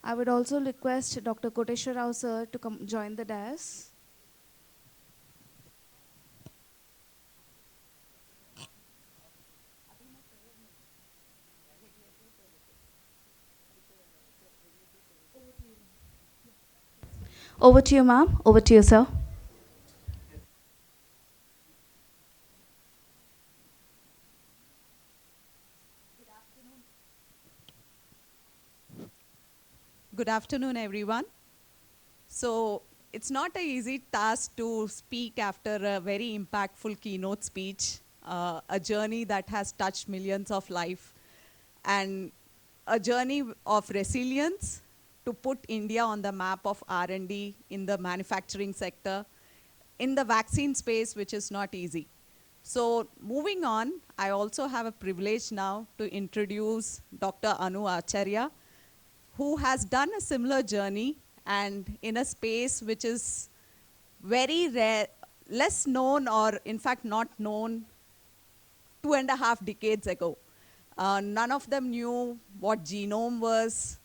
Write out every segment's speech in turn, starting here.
I would also request Dr. Koteshwar Rao sir to come join the dais. Over to you, ma'am. Over to you, sir. Good afternoon, everyone. So it's not an easy task to speak after a very impactful keynote speech, a journey that has touched millions of lives, and a journey of resilience to put India on the map of R&D in the manufacturing sector, in the vaccine space, which is not easy. So moving on, I also have a privilege now to introduce Dr. Anu Acharya, who has done a similar journey and in a space which is very rare, less known, or in fact not known 2.5 decades ago. None of them knew what genome was.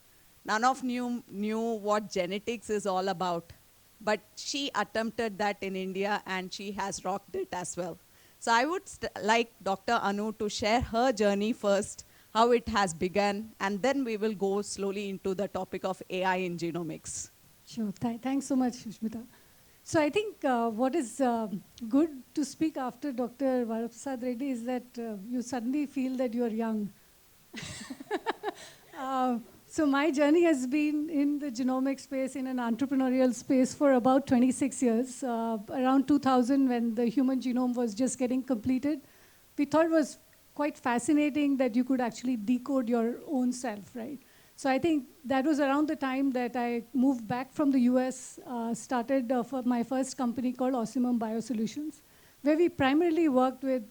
None of knew what genetics is all about. But she attempted that in India and she has rocked it as well. So I would like Dr. Anu to share her journey first, how it has begun, and then we will go slowly into the topic of AI in genomics. Sure. Thanks so much, Sushmita. So I think what is good to speak after Dr. Varaprasad Reddy is that you suddenly feel that you are young. So my journey has been in the genomic space, in an entrepreneurial space for about 26 years. Around 2000, when the human genome was just getting completed, we thought it was quite fascinating that you could actually decode your own self, right? So I think that was around the time that I moved back from the US, started my first company called Ossimum Biosolutions, where we primarily worked with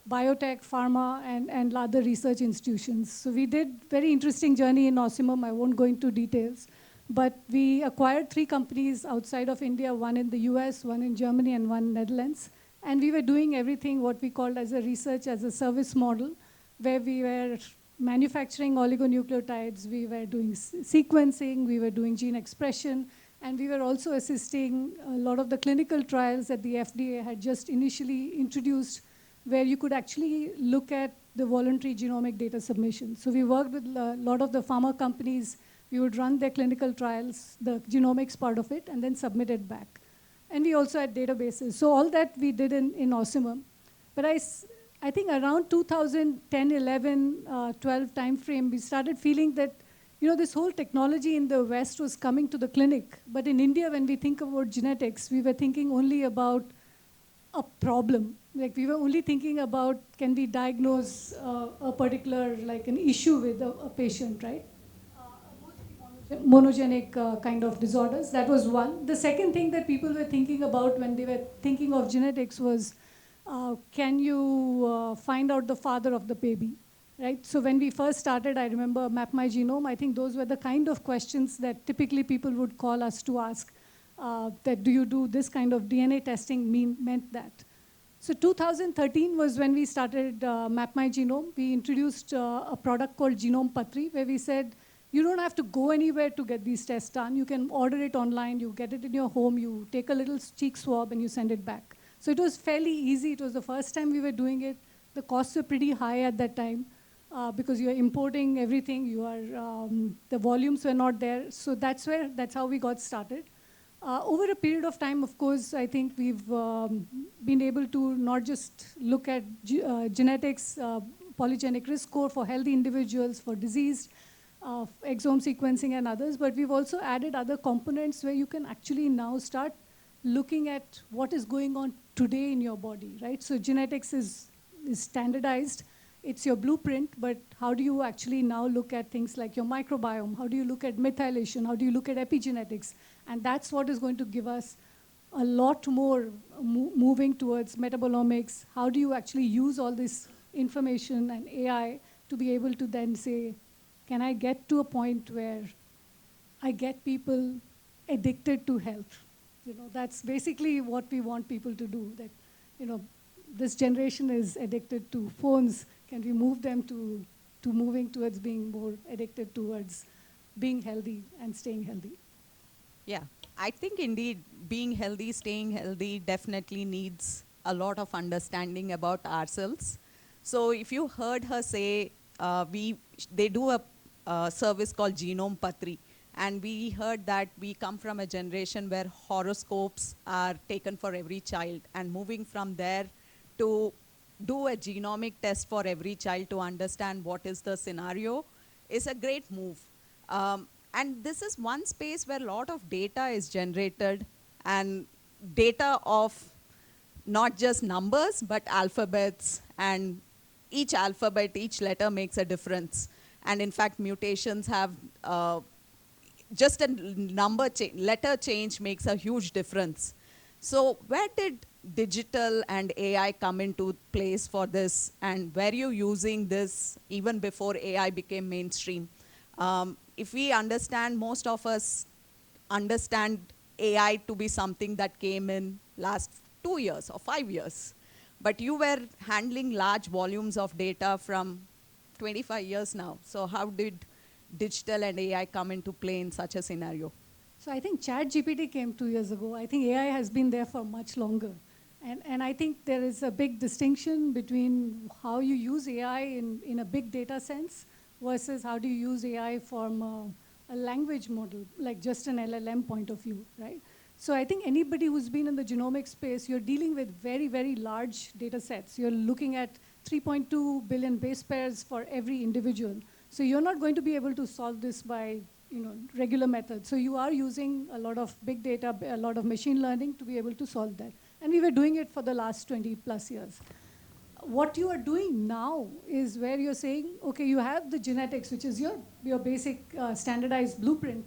biotech, pharma, and other research institutions. So we did very interesting journey in Ossimum. I won't go into details. But we acquired 3 companies outside of India, one in the US, one in Germany, and one in Netherlands. And we were doing everything what we called as a research as a service model, where we were manufacturing oligonucleotides, we were doing sequencing, we were doing gene expression, and we were also assisting a lot of the clinical trials that the FDA had just initially introduced, where you could actually look at the voluntary genomic data submission. So we worked with a lot of the pharma companies. We would run their clinical trials, the genomics part of it, and then submit it back. And we also had databases. So all that we did in Ossimum. But I think around 2010, 11, 12 timeframe, we started feeling that this whole technology in the West was coming to the clinic. But in India, when we think about genetics, we were thinking only about a problem. Like we were only thinking about, can we diagnose a particular, like an issue with a patient, right? Monogenic kind of disorders. That was one. The second thing that people were thinking about when they were thinking of genetics was, can you find out the father of the baby, right? So when we first started, I remember Map My Genome, I think those were the kind of questions that typically people would call us to ask, that do you do this kind of DNA testing meant that. So 2013 was when we started Map My Genome. We introduced a product called Genome Patri, where we said, you don't have to go anywhere to get these tests done. You can order it online, you get it in your home, you take a little cheek swab and you send it back. So it was fairly easy. It was the first time we were doing it. The costs were pretty high at that time because you're importing everything. The volumes were not there. So that's how we got started. Over a period of time, of course, I think we've been able to not just look at genetics, polygenic risk score for healthy individuals, for diseased, exome sequencing and others, but we've also added other components where you can actually now start looking at what is going on today in your body, right? So genetics is standardized. It's your blueprint, but how do you actually now look at things like your microbiome? How do you look at methylation? How do you look at epigenetics? And that's what is going to give us a lot more moving towards metabolomics. How do you actually use all this information and AI to be able to then say, can I get to a point where I get people addicted to health? That's basically what we want people to do. That, this generation is addicted to phones. Can we move them to moving towards being more addicted towards being healthy and staying healthy. Yeah, I think indeed being healthy, staying healthy definitely needs a lot of understanding about ourselves. So if you heard her say, they do a service called Genome Patri, and we heard that we come from a generation where horoscopes are taken for every child, and moving from there to do a genomic test for every child to understand what is the scenario is a great move. And this is one space where a lot of data is generated, and data of not just numbers, but alphabets, and each alphabet, each letter makes a difference. And in fact, mutations have just a letter change makes a huge difference. So where did digital and AI come into place for this, and were you using this even before AI became mainstream? If we understand, most of us understand AI to be something that came in last 2 years or 5 years. But you were handling large volumes of data from 25 years now. So how did digital and AI come into play in such a scenario? So I think ChatGPT came 2 years ago. I think AI has been there for much longer. And I think there is a big distinction between how you use AI in a big data sense versus how do you use AI from a language model, like just an LLM point of view, right? So I think anybody who's been in the genomic space, you're dealing with very, very large data sets. You're looking at 3.2 billion base pairs for every individual. So you're not going to be able to solve this by regular methods. So you are using a lot of big data, a lot of machine learning to be able to solve that. And we were doing it for the last 20 plus years. What you are doing now is where you're saying, okay, you have the genetics, which is your basic standardized blueprint.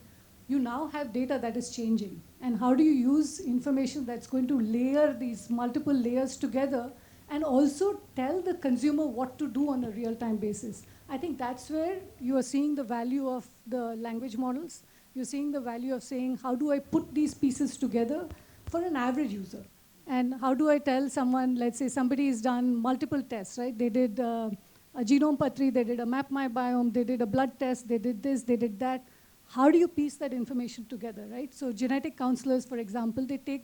You now have data that is changing. And how do you use information that's going to layer these multiple layers together and also tell the consumer what to do on a real-time basis? I think that's where you are seeing the value of the language models. You're seeing the value of saying, how do I put these pieces together for an average user? And how do I tell someone, let's say somebody has done multiple tests, right? They did a genome patri, they did a map my biome, they did a blood test, they did this, they did that. How do you piece that information together, right? So genetic counselors, for example, they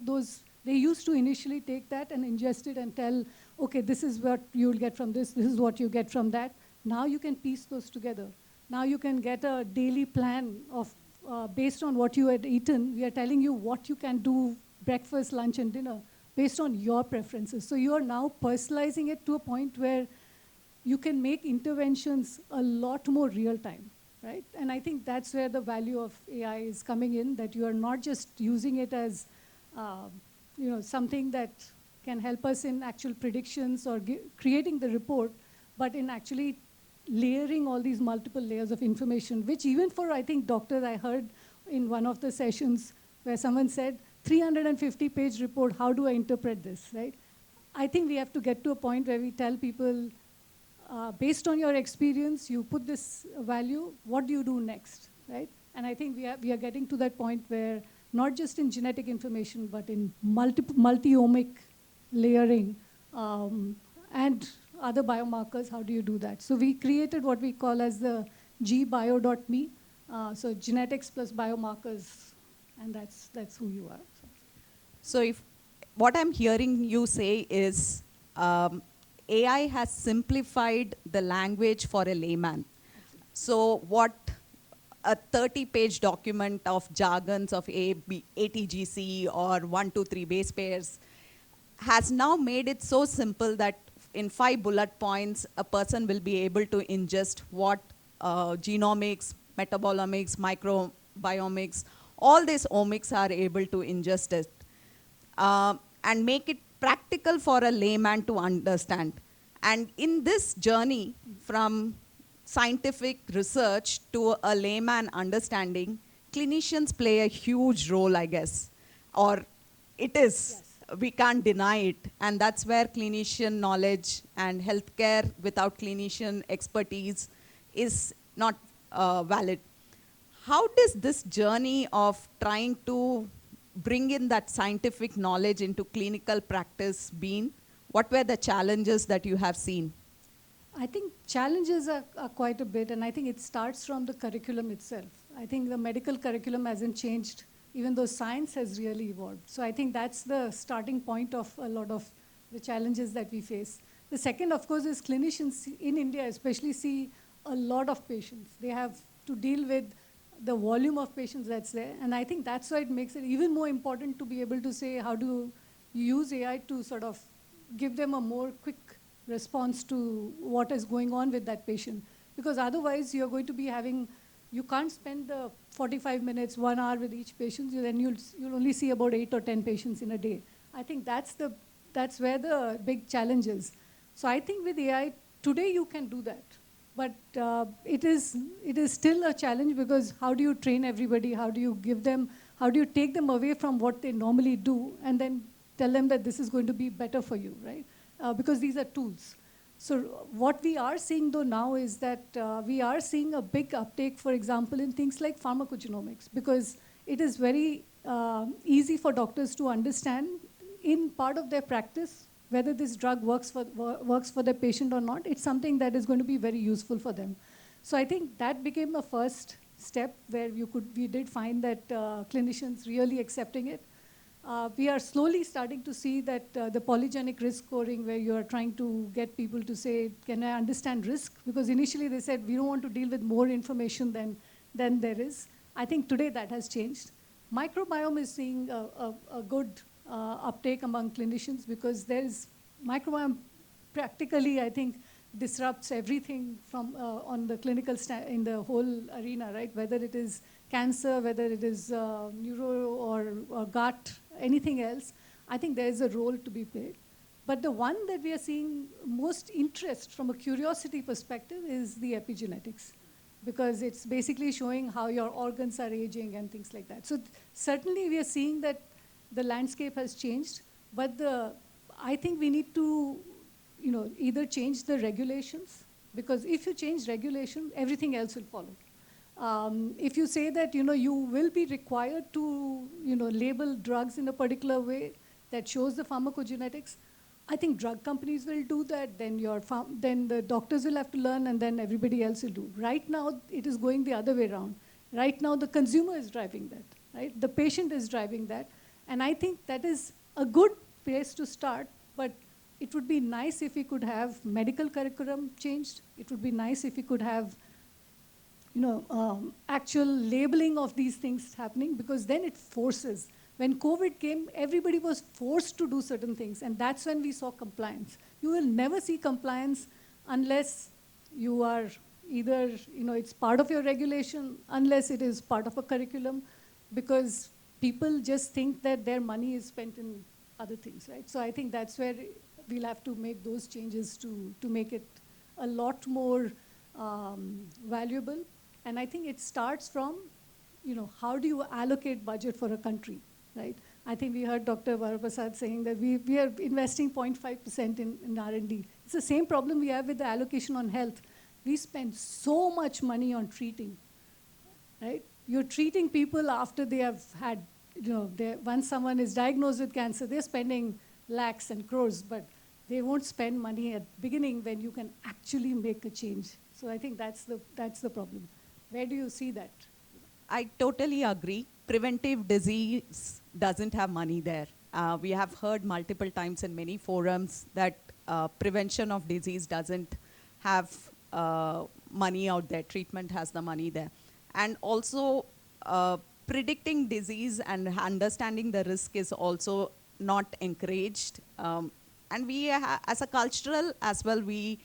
used to initially take that and ingest it and tell, okay, this is what you'll get from this is what you get from that. Now you can piece those together. Now you can get a daily plan of, based on what you had eaten, we are telling you what you can do breakfast, lunch, and dinner based on your preferences. So you are now personalizing it to a point where you can make interventions a lot more real time, right? And I think that's where the value of AI is coming in, that you are not just using it as something that can help us in actual predictions or creating the report, but in actually layering all these multiple layers of information, which even for, I think, doctors, I heard in one of the sessions where someone said, 350-page report, how do I interpret this, right? I think we have to get to a point where we tell people, based on your experience, you put this value, what do you do next, right? And I think we are getting to that point where not just in genetic information, but in multi-omic layering and other biomarkers, how do you do that? So we created what we call as the gbio.me, so genetics plus biomarkers, and that's who you are. So if what I'm hearing you say is AI has simplified the language for a layman. So what a 30-page document of jargons of ATGC or 1, 2, 3 base pairs has now made it so simple that in 5 bullet points, a person will be able to ingest what genomics, metabolomics, microbiomics, all these omics are able to ingest it and make it practical for a layman to understand. And in this journey from scientific research to a layman understanding, clinicians play a huge role, I guess. Or it is. Yes. We can't deny it. And that's where clinician knowledge and healthcare without clinician expertise is not valid. How does this journey of trying to bring in that scientific knowledge into clinical practice been? What were the challenges that you have seen? I think challenges are quite a bit, and I think it starts from the curriculum itself. I think the medical curriculum hasn't changed, even though science has really evolved. So I think that's the starting point of a lot of the challenges that we face. The second, of course, is clinicians in India especially see a lot of patients. They have to deal with the volume of patients that's there. And I think that's why it makes it even more important to be able to say, how do you use AI to sort of give them a more quick response to what is going on with that patient. Because otherwise, you're going to be having, you can't spend the 45 minutes, 1 hour with each patient, then you'll only see about 8 or 10 patients in a day. I think that's where the big challenge is. So I think with AI, today you can do that. But it is still a challenge because how do you train everybody? How do you take them away from what they normally do and then tell them that this is going to be better for you, right? Because these are tools. So what we are seeing though now is that we are seeing a big uptake, for example, in things like pharmacogenomics, because it is very easy for doctors to understand in part of their practice whether this drug works for the patient or not. It's something that is going to be very useful for them. So I think that became a first step where we did find that clinicians really accepting it. We are slowly starting to see that the polygenic risk scoring, where you are trying to get people to say, can I understand risk? Because initially they said, we don't want to deal with more information than there is. I think today that has changed. Microbiome is seeing a good uptake among clinicians because microbiome practically, I think, disrupts everything from on the clinical in the whole arena, right? Whether it is cancer, whether it is neuro or gut, anything else, I think there is a role to be played. But the one that we are seeing most interest from a curiosity perspective is the epigenetics, because it's basically showing how your organs are aging and things like that. So certainly we are seeing that the landscape has changed, but I think we need to either change the regulations, because if you change regulation, everything else will follow. If you say that you will be required to label drugs in a particular way that shows the pharmacogenetics, I think drug companies will do that, then the doctors will have to learn, and then everybody else will do. Right now, it is going the other way around. Right now, the consumer is driving that, right? The patient is driving that. And I think that is a good place to start, but it would be nice if we could have medical curriculum changed. It would be nice if we could have actual labeling of these things happening, because then it forces. When COVID came, everybody was forced to do certain things, and that's when we saw compliance. You will never see compliance unless you are either, it's part of your regulation, unless it is part of a curriculum, because people just think that their money is spent in other things, right? So I think that's where we'll have to make those changes to make it a lot more valuable. And I think it starts from, how do you allocate budget for a country, right? I think we heard Dr. Varaprasad saying that we are investing 0.5% in R&D. It's the same problem we have with the allocation on health. We spend so much money on treating, right? You're treating people after they have had, once someone is diagnosed with cancer, they're spending lakhs and crores, but they won't spend money at the beginning when you can actually make a change. So I think that's the problem. Where do you see that? I totally agree. Preventive disease doesn't have money there. We have heard multiple times in many forums that prevention of disease doesn't have money out there. Treatment has the money there. And also, predicting disease and understanding the risk is also not encouraged. And we, as a cultural as well, we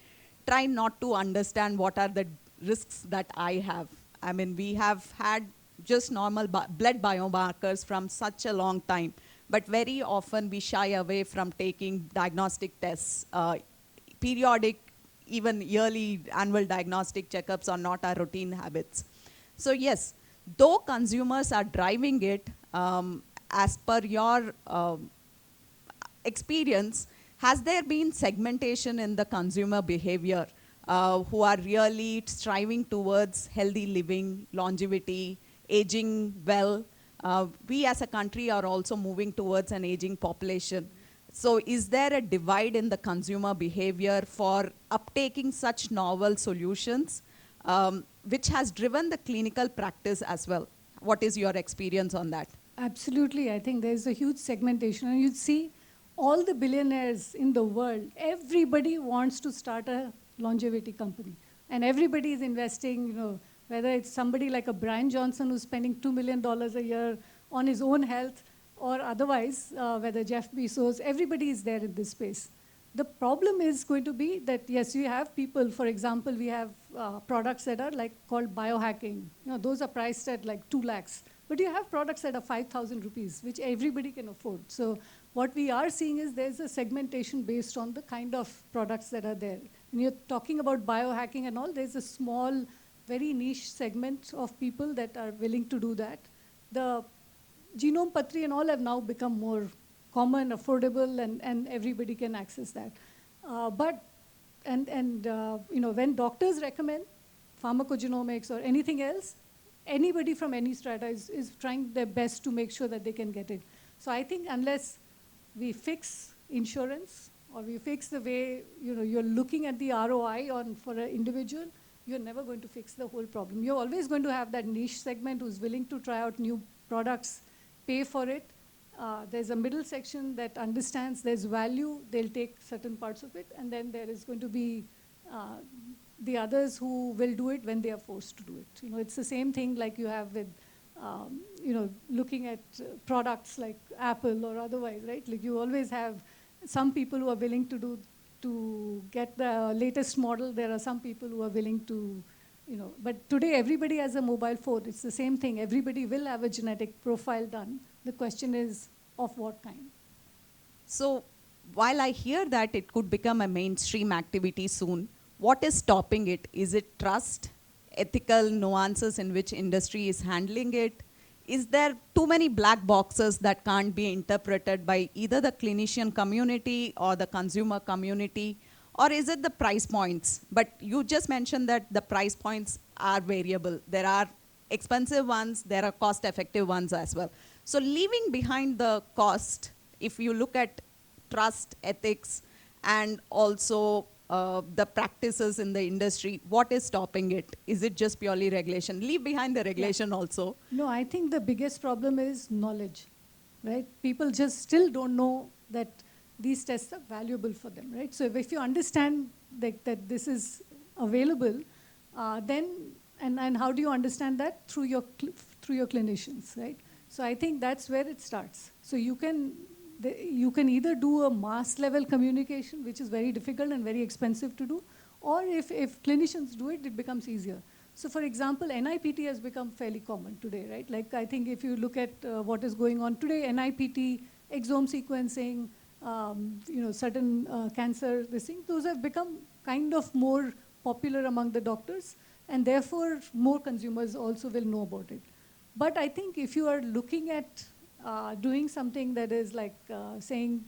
try not to understand what are the risks that I have. I mean, we have had just normal blood biomarkers from such a long time, but very often we shy away from taking diagnostic tests. Periodic, even yearly annual diagnostic checkups are not our routine habits. So yes, though consumers are driving it, as per your experience, has there been segmentation in the consumer behavior who are really striving towards healthy living, longevity, aging well? We as a country are also moving towards an aging population. So is there a divide in the consumer behavior for uptaking such novel solutions? which has driven the clinical practice as well. What is your experience on that? Absolutely. I think there's a huge segmentation. And you'd see all the billionaires in the world, everybody wants to start a longevity company. And everybody is investing, whether it's somebody like a Brian Johnson who's spending $2 million a year on his own health, or otherwise, whether Jeff Bezos, everybody is there in this space. The problem is going to be that, yes, you have people, for example, we have products that are called biohacking. Those are priced at like 2 lakhs. But you have products that are 5,000 rupees, which everybody can afford. So what we are seeing is there's a segmentation based on the kind of products that are there. When you're talking about biohacking and all, there's a small, very niche segment of people that are willing to do that. The Genome Patri and all have now become more common, affordable, and everybody can access that. When doctors recommend pharmacogenomics or anything else, anybody from any strata is trying their best to make sure that they can get it. So I think unless we fix insurance or we fix the way you're looking at the ROI for an individual, you're never going to fix the whole problem. You're always going to have that niche segment who's willing to try out new products, pay for it. There's a middle section that understands there's value, they'll take certain parts of it, and then there is going to be the others who will do it when they are forced to do it. It's the same thing like you have with, looking at products like Apple or otherwise, right? Like you always have some people who are willing to get the latest model. There are some people who are willing to, but today everybody has a mobile phone. It's the same thing. Everybody will have a genetic profile done. The question is, of what kind? So while I hear that it could become a mainstream activity soon, what is stopping it? Is it trust, ethical nuances in which industry is handling it? Is there too many black boxes that can't be interpreted by either the clinician community or the consumer community? Or is it the price points? But you just mentioned that the price points are variable. There are expensive ones, there are cost-effective ones as well. So leaving behind the cost, if you look at trust, ethics, and also the practices in the industry, what is stopping it? Is it just purely regulation? Leave behind the regulation also. No, I think the biggest problem is knowledge, right? People just still don't know that these tests are valuable for them, right? So if you understand that this is available, and how do you understand that? Through your clinicians, right? So I think that's where it starts. So you can either do a mass level communication, which is very difficult and very expensive to do, or if clinicians do it, it becomes easier. So for example, NIPT has become fairly common today, right? Like I think if you look at what is going on today, NIPT, exome sequencing, certain cancer, those have become kind of more popular among the doctors, and therefore more consumers also will know about it. But I think if you are looking at doing something that is like saying,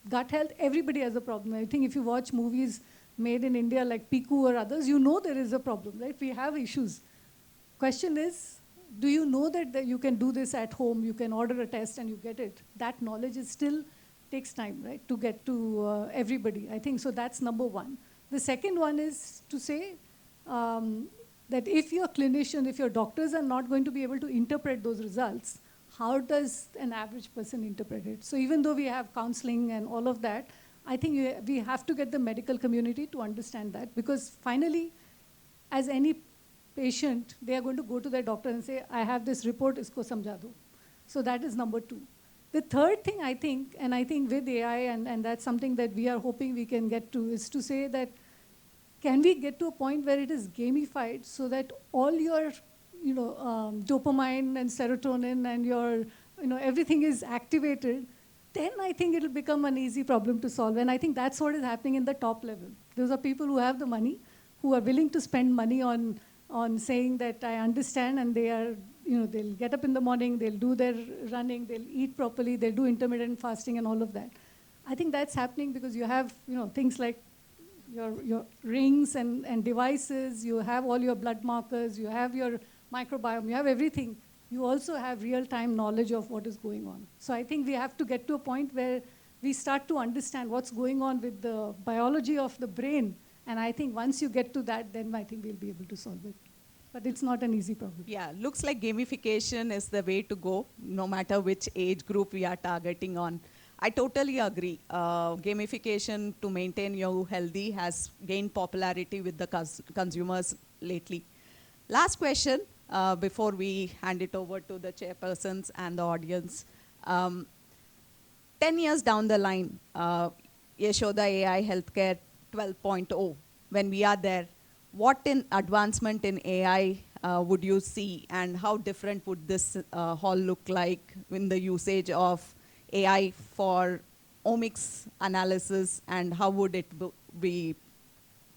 gut health, everybody has a problem. I think if you watch movies made in India like Piku or others, there is a problem, right? We have issues. Question is, do you know that you can do this at home, you can order a test and you get it? That knowledge still takes time, right, to get to everybody. I think so that's number one. The second one is to say that if your clinician, if your doctors are not going to be able to interpret those results, how does an average person interpret it? So even though we have counseling and all of that, I think we have to get the medical community to understand that, because finally, as any patient, they are going to go to their doctor and say, I have this report, isko samjha do. So that is number two. The third thing I think, and I think with AI, and that's something that we are hoping we can get to, is to say that, can we get to a point where it is gamified so that all your dopamine and serotonin and your, everything is activated, then I think it'll become an easy problem to solve. And I think that's what is happening in the top level. Those are people who have the money, who are willing to spend money on saying that I understand, and they are, they'll get up in the morning, they'll do their running, they'll eat properly, they'll do intermittent fasting and all of that. I think that's happening because you have, things like your rings and devices, you have all your blood markers, you have your microbiome, you have everything. You also have real-time knowledge of what is going on. So I think we have to get to a point where we start to understand what's going on with the biology of the brain, And I think once you get to that, then I think we'll be able to solve it. But it's not an easy problem. Yeah, looks like gamification is the way to go, no matter which age group we are targeting on. I totally agree. Gamification to maintain you healthy has gained popularity with the consumers lately. Last question before we hand it over to the chairpersons and the audience. 10 years down the line, Yashoda AI Healthcare 12.0, when we are there, what in advancement in AI would you see, and how different would this hall look like in the usage of AI for omics analysis, and how would it be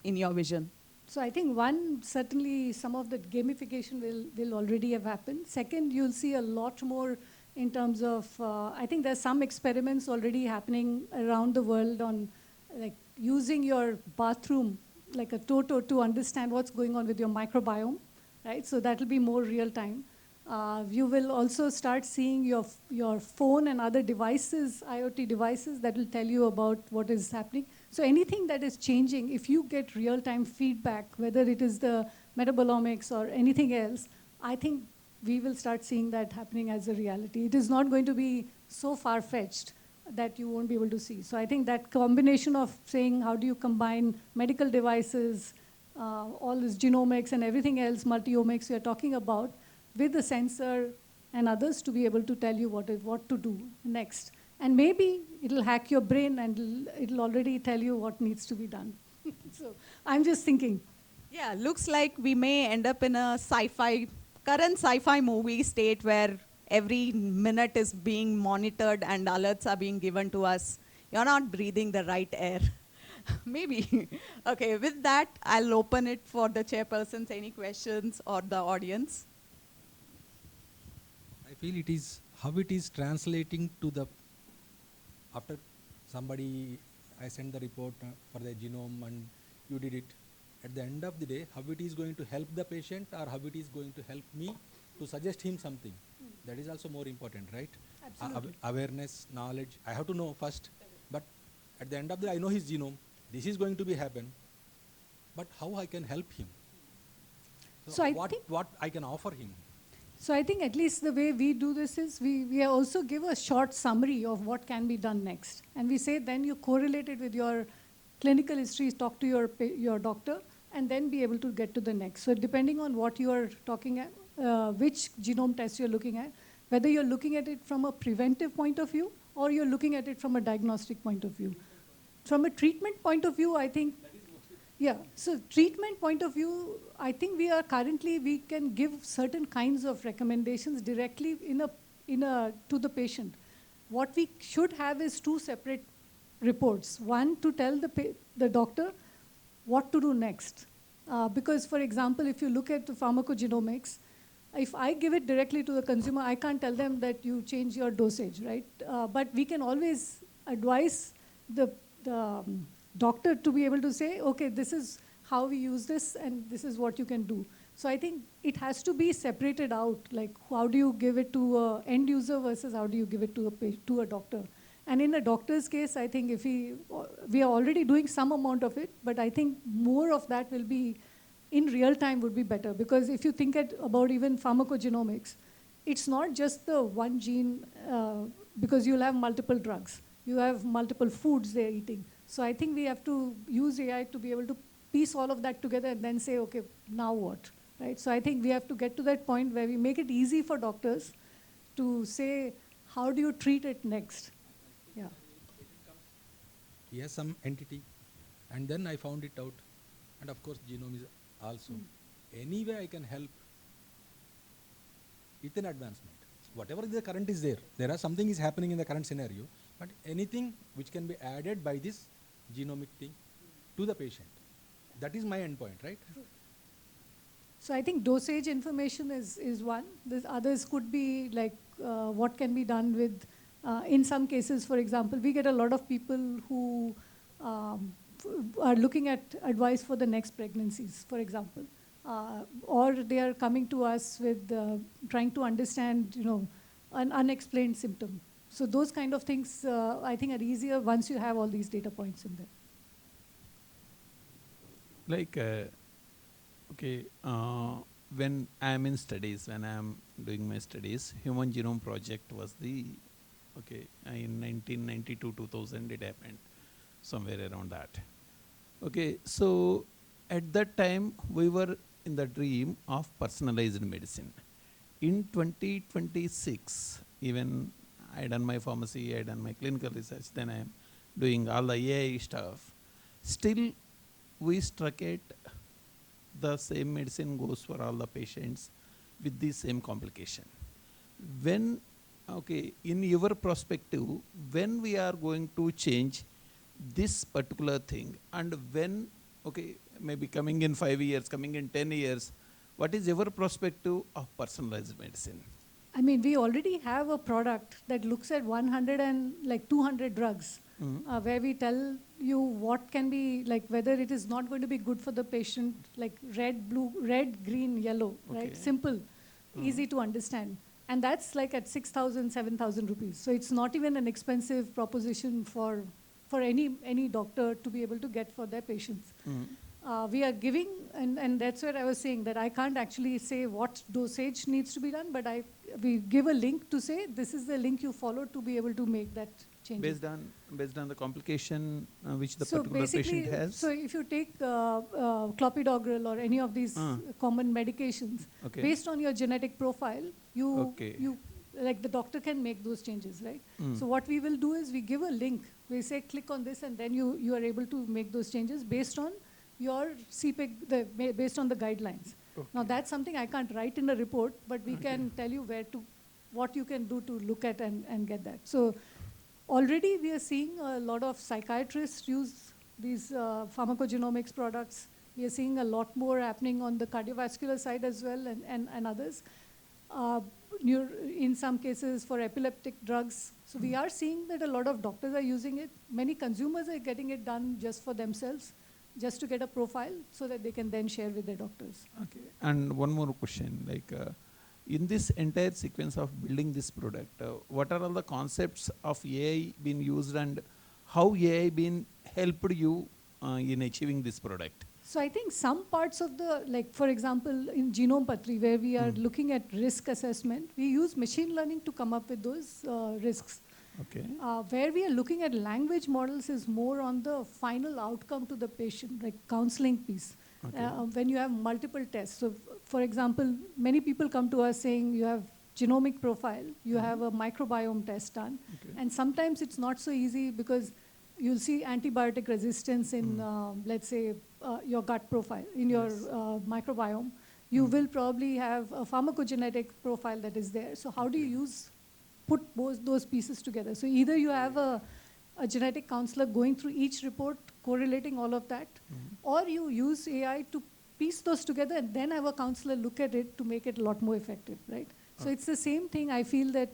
in your vision? So I think one, certainly some of the gamification will already have happened. Second, you'll see a lot more in terms of, I think there's some experiments already happening around the world on like using your bathroom like a Toto to understand what's going on with your microbiome, right? So that'll be more real time. You will also start seeing your phone and other devices, IoT devices, that will tell you about what is happening. So anything that is changing, if you get real-time feedback, whether it is the metabolomics or anything else, I think we will start seeing that happening as a reality. It is not going to be so far-fetched that you won't be able to see. So I think that combination of saying how do you combine medical devices, all this genomics and everything else, multi-omics we are talking about, with the sensor and others to be able to tell you what to do next. And maybe it'll hack your brain and it'll already tell you what needs to be done. So I'm just thinking. Yeah, looks like we may end up in a current sci-fi movie state where every minute is being monitored and alerts are being given to us. You're not breathing the right air. Maybe. Okay, with that, I'll open it for the chairpersons. Any questions or the audience? I feel it is how it is translating to the, after somebody, I sent the report for the genome and you did it. At the end of the day, how it is going to help the patient or how it is going to help me to suggest him something. That is also more important, right? Absolutely. Awareness, knowledge, I have to know first. But at the end of the day, I know his genome. This is going to be happen. But how I can help him? So I what, think what I can offer him? So I think at least the way we do this is we also give a short summary of what can be done next. And we say then you correlate it with your clinical history, talk to your doctor, and then be able to get to the next. So depending on what you are talking at, which genome test you're looking at, whether you're looking at it from a preventive point of view or you're looking at it from a diagnostic point of view. From a treatment point of view, I think, yeah, so treatment point of view, I think we can give certain kinds of recommendations directly to the patient. What we should have is two separate reports. One to tell the doctor what to do next. Because for example, if you look at the pharmacogenomics, if I give it directly to the consumer, I can't tell them that you change your dosage, right? But we can always advise the doctor to be able to say, okay, this is how we use this and this is what you can do. So I think it has to be separated out, like how do you give it to an end user versus how do you give it to a doctor. And in a doctor's case, I think if we are already doing some amount of it, but I think more of that will be in real time would be better. Because if you think about even pharmacogenomics, it's not just the one gene, because you'll have multiple drugs. You have multiple foods they're eating. So I think we have to use AI to be able to piece all of that together and then say, okay, now what, right? So I think we have to get to that point where we make it easy for doctors to say, how do you treat it next? Yeah. He has some entity, and then I found it out. And of course, genome is also. Any way I can help with an advancement. Whatever the current is there, there are something is happening in the current scenario, but anything which can be added by this genomic thing to the patient. That is my endpoint, right? So I think dosage information is one. There's others could be like what can be done with, in some cases, for example, we get a lot of people who are looking at advice for the next pregnancies, for example. Or they are coming to us with trying to understand, an unexplained symptom. So those kind of things, I think, are easier once you have all these data points in there. Like, okay, when I am in studies, when I am doing my studies, Human Genome Project was the, okay, in 1992, 2000 it happened, somewhere around that. Okay, so at that time we were in the dream of personalized medicine. In 2026, even I done my pharmacy, I done my clinical research, then I am doing all the AI stuff. Still, we struck it, the same medicine goes for all the patients with the same complication. When, okay, in your perspective, when we are going to change this particular thing, and when, okay, maybe coming in 5 years, coming in 10 years, what is your perspective of personalized medicine? I mean, we already have a product that looks at 100 and like 200 drugs, where we tell you what can be, like whether it is not going to be good for the patient, like red, blue, red, green, yellow, Okay. right? Simple, easy to understand. And that's like at 6,000, 7,000 rupees. So it's not even an expensive proposition for any doctor to be able to get for their patients. We are giving, and that's where I was saying that I can't actually say what dosage needs to be done, but we give a link to say this is the link you follow to be able to make that change. Based on the complication which the So particular basically, patient has? so if you take clopidogrel or any of these common medications, Okay. based on your genetic profile, Okay. you like the doctor can make those changes, right? So what we will do is we give a link. We say click on this, and then you are able to make those changes based on your CPIC, based on the guidelines. Now that's something I can't write in a report, but we can tell you what you can do to look at and get that. So already we are seeing a lot of psychiatrists use these pharmacogenomics products. We are seeing a lot more happening on the cardiovascular side as well, and others. In some cases for epileptic drugs. So we are seeing that a lot of doctors are using it. Many consumers are getting it done just for themselves, just to get a profile so that they can then share with their doctors. Okay. And one more question, like in this entire sequence of building this product, what are all the concepts of AI being used, and how AI been helped you in achieving this product? So I think some parts of like for example, in Genome Patri, where we are looking at risk assessment, we use machine learning to come up with those risks. Okay. Where we are looking at language models is more on the final outcome to the patient, like counseling piece. Okay. When you have multiple tests. So for example, many people come to us saying you have genomic profile, you have a microbiome test done. Okay. And sometimes it's not so easy because you'll see antibiotic resistance in, let's say, your gut profile, in your microbiome. You will probably have a pharmacogenetic profile that is there. So how do you put both those pieces together? So either you have a genetic counselor going through each report, correlating all of that, or you use AI to piece those together and then have a counselor look at it to make it a lot more effective, right? So it's the same thing. I feel that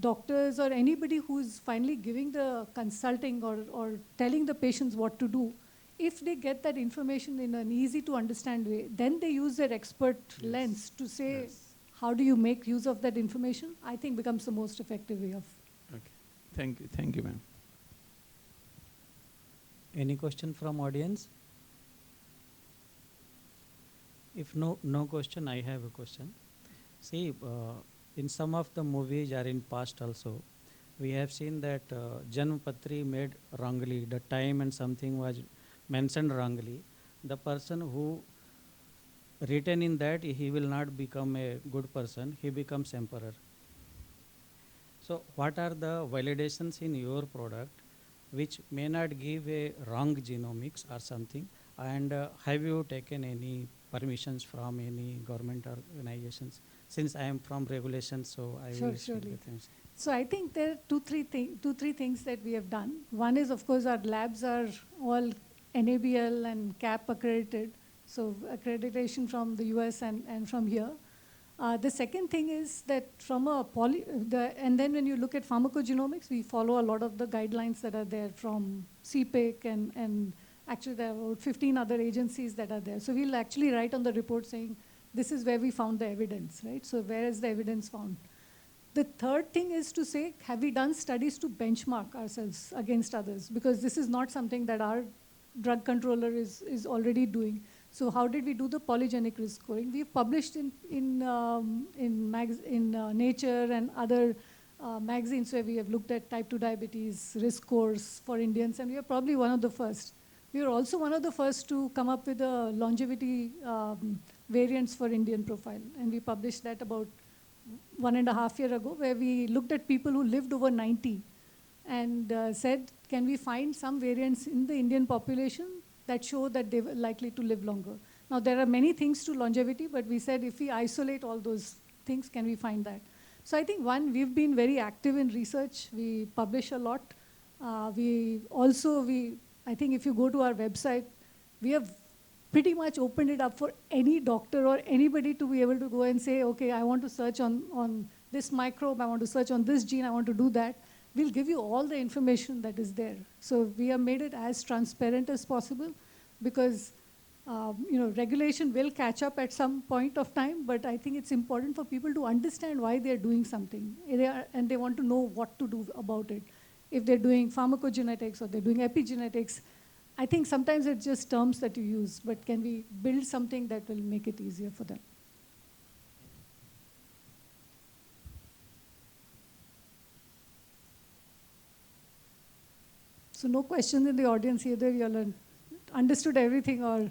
doctors or anybody who's finally giving the consulting or telling the patients what to do, if they get that information in an easy to understand way, then they use their expert lens to say, how do you make use of that information? I think becomes the most effective way of. Okay. Thank you, ma'am. Any question from audience? If no question, I have a question. See, in some of the movies or in past also, we have seen that Janam Patri made wrongly. The time and something was mentioned wrongly. The person who written in that, he will not become a good person. He becomes emperor. So what are the validations in your product which may not give a wrong genomics or something? And have you taken any permissions from any government organizations? Since I am from regulations, so I will speak Surely. with him. So I think there are two, three things that we have done. One is, of course, our labs are all NABL and CAP accredited. So accreditation from the US and from here. The second thing is that from and then when you look at pharmacogenomics, we follow a lot of the guidelines that are there from CPIC and actually there are about 15 other agencies that are there. So we'll actually write on the report saying, this is where we found the evidence, right? So where is the evidence found? The third thing is to say, have we done studies to benchmark ourselves against others? Because this is not something that our drug controller is already doing. So how did we do the polygenic risk scoring? We've published in Nature and other magazines where we have looked at type 2 diabetes risk scores for Indians, and we are probably one of the first. We are also one of the first to come up with a longevity variants for Indian profile, and we published that about 1.5 years ago, where we looked at people who lived over 90 and said, can we find some variants in the Indian population that show that they were likely to live longer? Now, there are many things to longevity, but we said if we isolate all those things, can we find that? So I think, one, we've been very active in research. We publish a lot. I think if you go to our website, we have pretty much opened it up for any doctor or anybody to be able to go and say, okay, I want to search on this microbe, I want to search on this gene, I want to do that. We'll give you all the information that is there. So we have made it as transparent as possible, because regulation will catch up at some point of time, but I think it's important for people to understand why they're doing something, and they want to know what to do about it. If they're doing pharmacogenetics or they're doing epigenetics, I think sometimes it's just terms that you use, but can we build something that will make it easier for them? So no questions in the audience either. You all understood everything, or